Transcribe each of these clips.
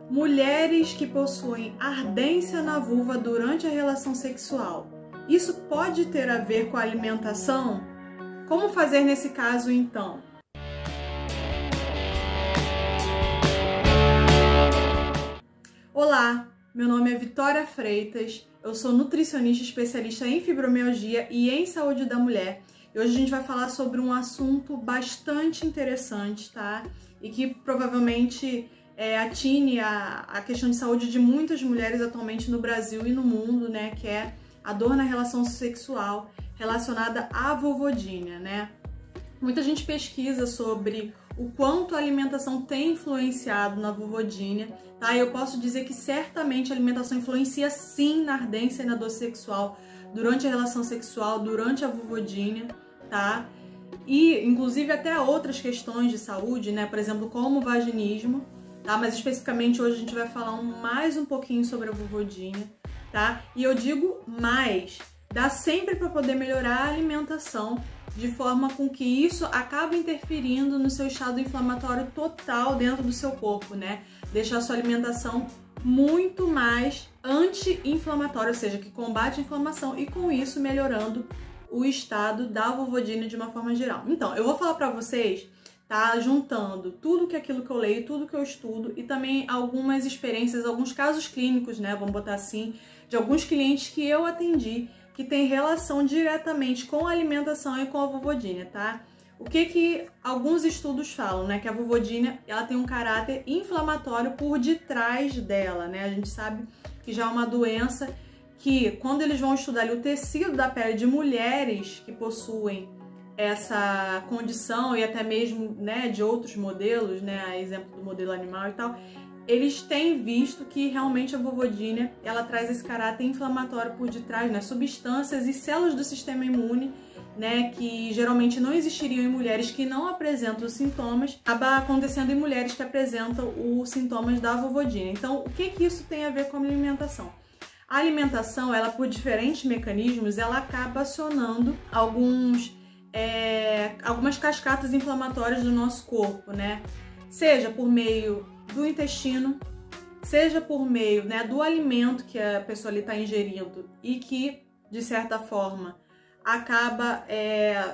Mulheres que possuem ardência na vulva durante a relação sexual. Isso pode ter a ver com a alimentação? Como fazer nesse caso, então? Olá, meu nome é Vitória Freitas, eu sou nutricionista especialista em fibromialgia e em saúde da mulher. E hoje a gente vai falar sobre um assunto bastante interessante, tá? E que provavelmente atine a questão de saúde de muitas mulheres atualmente no Brasil e no mundo, né? Que é a dor na relação sexual relacionada à vulvodínia, né? Muita gente pesquisa sobre o quanto a alimentação tem influenciado na vulvodínia, tá? Eu posso dizer que certamente a alimentação influencia sim na ardência e na dor sexual, durante a relação sexual, durante a vulvodínia, tá? E, inclusive, até outras questões de saúde, né? Por exemplo, como o vaginismo, tá? Mas, especificamente, hoje a gente vai falar mais um pouquinho sobre a vulvodínia, tá? E eu digo mais, dá sempre para poder melhorar a alimentação de forma com que isso acabe interferindo no seu estado inflamatório total dentro do seu corpo, né? Deixar a sua alimentação muito mais anti-inflamatória, ou seja, que combate a inflamação e com isso melhorando o estado da vulvodínia de uma forma geral. Então, eu vou falar para vocês, tá? Juntando tudo que aquilo que eu leio, tudo que eu estudo e também algumas experiências, alguns casos clínicos, né? Vamos botar assim, de alguns clientes que eu atendi que tem relação diretamente com a alimentação e com a vulvodínia, tá? O que alguns estudos falam, né? Que a vulvodínia, ela tem um caráter inflamatório por detrás dela, né? A gente sabe que já é uma doença que, quando eles vão estudar ali o tecido da pele de mulheres que possuem essa condição e até mesmo, né, de outros modelos, né? A exemplo do modelo animal e tal, eles têm visto que realmente a vulvodínia, ela traz esse caráter inflamatório por detrás, né? Substâncias e células do sistema imune, né? Que geralmente não existiriam em mulheres que não apresentam os sintomas, acaba acontecendo em mulheres que apresentam os sintomas da vulvodínia. Então, o que isso tem a ver com a alimentação? A alimentação, ela por diferentes mecanismos, ela acaba acionando algumas cascatas inflamatórias do nosso corpo, né? Seja por meio do intestino, seja por meio, né, do alimento que a pessoa ali está ingerindo e que, de certa forma, acaba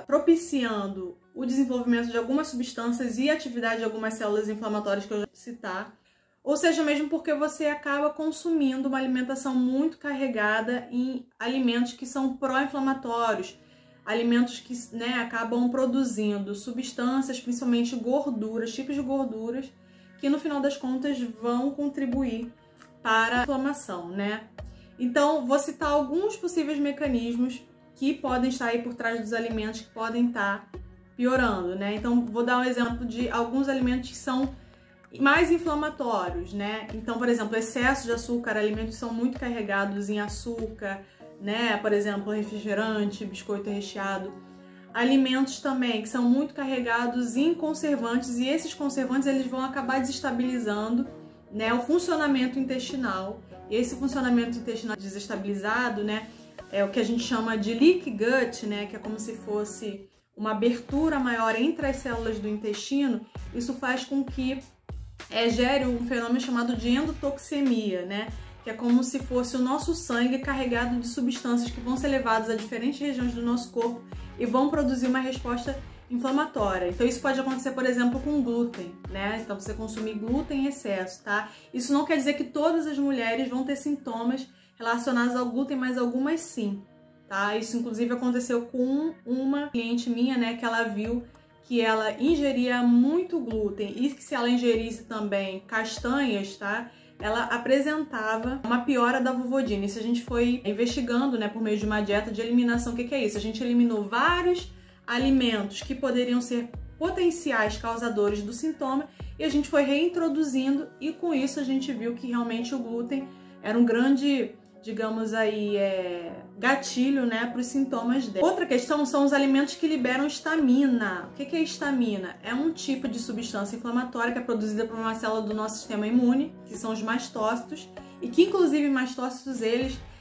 propiciando o desenvolvimento de algumas substâncias e atividade de algumas células inflamatórias que eu já vou citar, ou seja, mesmo porque você acaba consumindo uma alimentação muito carregada em alimentos que são pró-inflamatórios, alimentos que, né, acabam produzindo substâncias, principalmente gorduras, tipos de gorduras, que no final das contas vão contribuir para a inflamação, né? Então, vou citar alguns possíveis mecanismos que podem estar aí por trás dos alimentos que podem estar piorando, né? Então, vou dar um exemplo de alguns alimentos que são mais inflamatórios, né? Então, por exemplo, excesso de açúcar, alimentos que são muito carregados em açúcar, né? Por exemplo, refrigerante, biscoito recheado. Alimentos também que são muito carregados em conservantes e esses conservantes eles vão acabar desestabilizando, né, o funcionamento intestinal. E esse funcionamento intestinal desestabilizado, né, é o que a gente chama de leaky gut, né, que é como se fosse uma abertura maior entre as células do intestino. Isso faz com que gere um fenômeno chamado de endotoxemia, né, que é como se fosse o nosso sangue carregado de substâncias que vão ser levadas a diferentes regiões do nosso corpo e vão produzir uma resposta inflamatória. Então isso pode acontecer, por exemplo, com glúten, né? Então você consumir glúten em excesso, tá? Isso não quer dizer que todas as mulheres vão ter sintomas relacionados ao glúten, mas algumas sim, tá? Isso inclusive aconteceu com uma cliente minha, né, que ela viu que ela ingeria muito glúten e que se ela ingerisse também castanhas, tá? Ela apresentava uma piora da vulvodínia. Isso a gente foi investigando, né, por meio de uma dieta de eliminação. O que é isso? A gente eliminou vários alimentos que poderiam ser potenciais causadores do sintoma e a gente foi reintroduzindo e com isso a gente viu que realmente o glúten era um grande, digamos aí, gatilho, né, para os sintomas dela. Outra questão são os alimentos que liberam histamina. O que é histamina? É um tipo de substância inflamatória que é produzida por uma célula do nosso sistema imune, que são os mastócitos, e que inclusive mastócitos,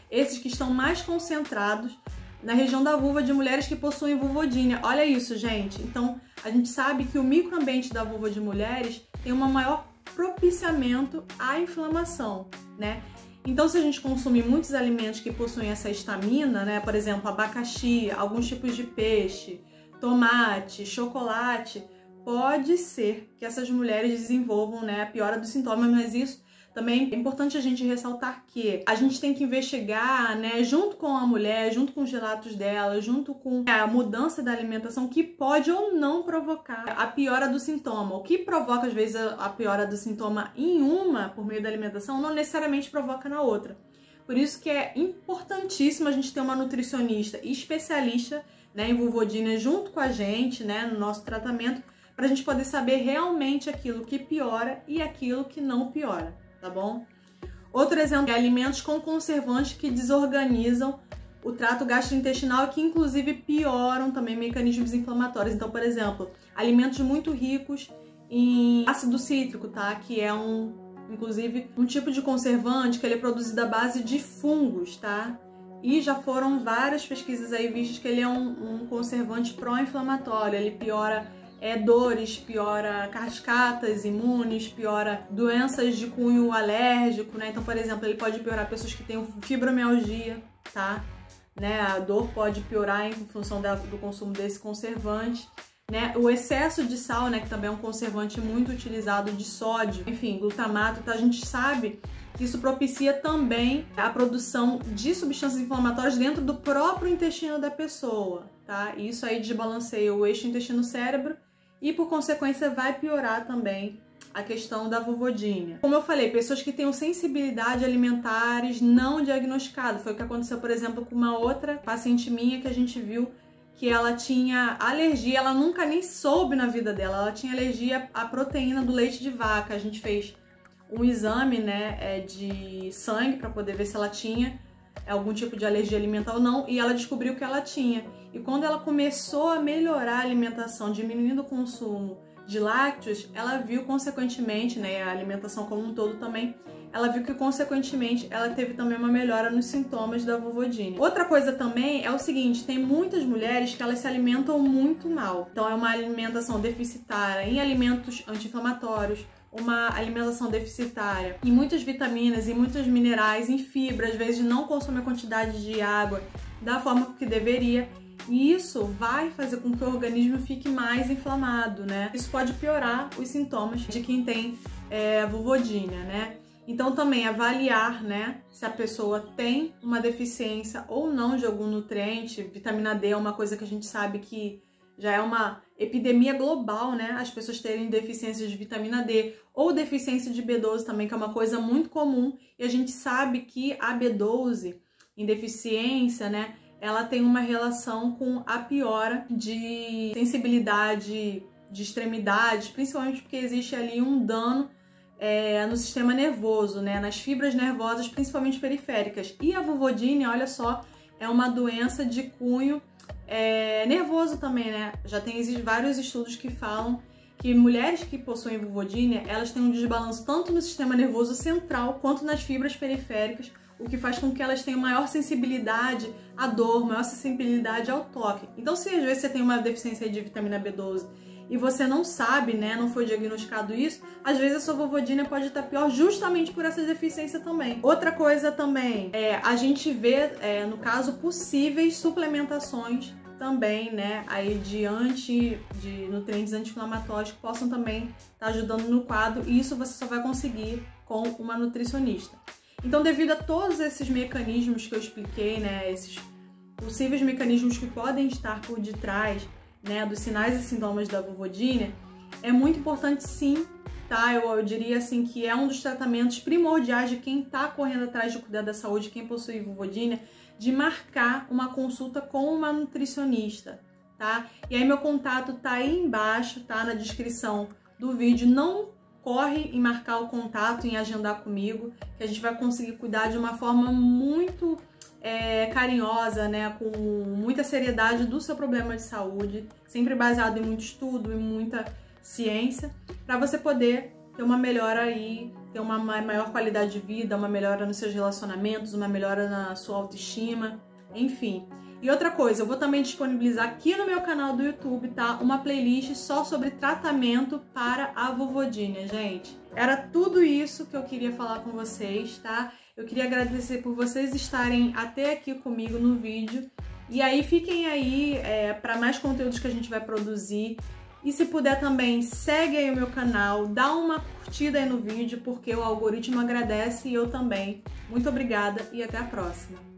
esses que estão mais concentrados na região da vulva de mulheres que possuem vulvodínia. Olha isso, gente. Então, a gente sabe que o microambiente da vulva de mulheres tem uma maior propiciamento à inflamação, né? Então, se a gente consumir muitos alimentos que possuem essa histamina, né, por exemplo, abacaxi, alguns tipos de peixe, tomate, chocolate, pode ser que essas mulheres desenvolvam, né, a piora dos sintomas, mas isso também é importante a gente ressaltar que a gente tem que investigar, né, junto com a mulher, junto com os relatos dela, junto com a mudança da alimentação, que pode ou não provocar a piora do sintoma. O que provoca, às vezes, a piora do sintoma em uma, por meio da alimentação, não necessariamente provoca na outra. Por isso que é importantíssimo a gente ter uma nutricionista especialista, né, em vulvodínia junto com a gente, né, no nosso tratamento, para a gente poder saber realmente aquilo que piora e aquilo que não piora. Tá bom? Outro exemplo é alimentos com conservantes que desorganizam o trato gastrointestinal e que inclusive pioram também mecanismos inflamatórios. Então, por exemplo, alimentos muito ricos em ácido cítrico, tá? Que é inclusive um tipo de conservante que ele é produzido à base de fungos, tá? E já foram várias pesquisas aí vistas que ele é um conservante pró-inflamatório, ele piora dores, piora cascatas imunes, piora doenças de cunho alérgico, né? Então, por exemplo, ele pode piorar pessoas que têm fibromialgia, tá? Né? A dor pode piorar em função do consumo desse conservante, né? O excesso de sal, né? Que também é um conservante muito utilizado, de sódio, enfim, glutamato, tá? A gente sabe que isso propicia também a produção de substâncias inflamatórias dentro do próprio intestino da pessoa, tá? E isso aí desbalanceia o eixo intestino-cérebro e, por consequência, vai piorar também a questão da vulvodínia. Como eu falei, pessoas que tenham sensibilidade alimentares não diagnosticadas. Foi o que aconteceu, por exemplo, com uma outra paciente minha que a gente viu que ela tinha alergia, ela nunca nem soube na vida dela, ela tinha alergia à proteína do leite de vaca. A gente fez um exame, né, de sangue para poder ver se ela tinha algum tipo de alergia alimentar ou não, e ela descobriu que ela tinha. E quando ela começou a melhorar a alimentação, diminuindo o consumo de lácteos, ela viu consequentemente, né, a alimentação como um todo também, ela viu que consequentemente ela teve também uma melhora nos sintomas da vulvodínia. Outra coisa também é o seguinte, tem muitas mulheres que elas se alimentam muito mal. Então é uma alimentação deficitária em alimentos anti-inflamatórios, uma alimentação deficitária em muitas vitaminas, em muitos minerais, em fibra, às vezes não consome a quantidade de água da forma que deveria, e isso vai fazer com que o organismo fique mais inflamado, né? Isso pode piorar os sintomas de quem tem vulvodínia, né? Então também avaliar, né, se a pessoa tem uma deficiência ou não de algum nutriente. Vitamina D é uma coisa que a gente sabe que já é uma epidemia global, né? As pessoas terem deficiências de vitamina D ou deficiência de B12 também, que é uma coisa muito comum. E a gente sabe que a B12 em deficiência, né, ela tem uma relação com a piora de sensibilidade, de extremidades, principalmente porque existe ali um dano no sistema nervoso, né, nas fibras nervosas, principalmente periféricas. E a vulvodínia, olha só, é uma doença de cunho nervoso também, né? Já tem vários estudos que falam que mulheres que possuem vulvodínia, elas têm um desbalanço tanto no sistema nervoso central quanto nas fibras periféricas, o que faz com que elas tenham maior sensibilidade à dor, maior sensibilidade ao toque. Então, se às vezes você tem uma deficiência de vitamina B12 e você não sabe, né, não foi diagnosticado isso, às vezes a sua vulvodínia pode estar pior justamente por essa deficiência também. Outra coisa também, a gente vê, no caso, possíveis suplementações também, né, aí de nutrientes anti-inflamatórios que possam também estar ajudando no quadro, e isso você só vai conseguir com uma nutricionista. Então, devido a todos esses mecanismos que eu expliquei, né, esses possíveis mecanismos que podem estar por detrás, né, dos sinais e sintomas da vulvodínia, é muito importante sim, tá? Eu diria assim que é um dos tratamentos primordiais de quem está correndo atrás de cuidar da saúde, quem possui vulvodínia, de marcar uma consulta com uma nutricionista, tá? E aí meu contato tá aí embaixo, tá? Na descrição do vídeo. Não corre em marcar o contato, em agendar comigo, que a gente vai conseguir cuidar de uma forma muito carinhosa, né, com muita seriedade do seu problema de saúde, sempre baseado em muito estudo e muita ciência, para você poder ter uma melhora aí, ter uma maior qualidade de vida, uma melhora nos seus relacionamentos, uma melhora na sua autoestima, enfim. E outra coisa, eu vou também disponibilizar aqui no meu canal do YouTube, tá? Uma playlist só sobre tratamento para a vulvodínia, gente. Era tudo isso que eu queria falar com vocês, tá? Eu queria agradecer por vocês estarem até aqui comigo no vídeo. E aí, fiquem aí para mais conteúdos que a gente vai produzir. E se puder também, segue aí o meu canal, dá uma curtida aí no vídeo, porque o algoritmo agradece e eu também. Muito obrigada e até a próxima!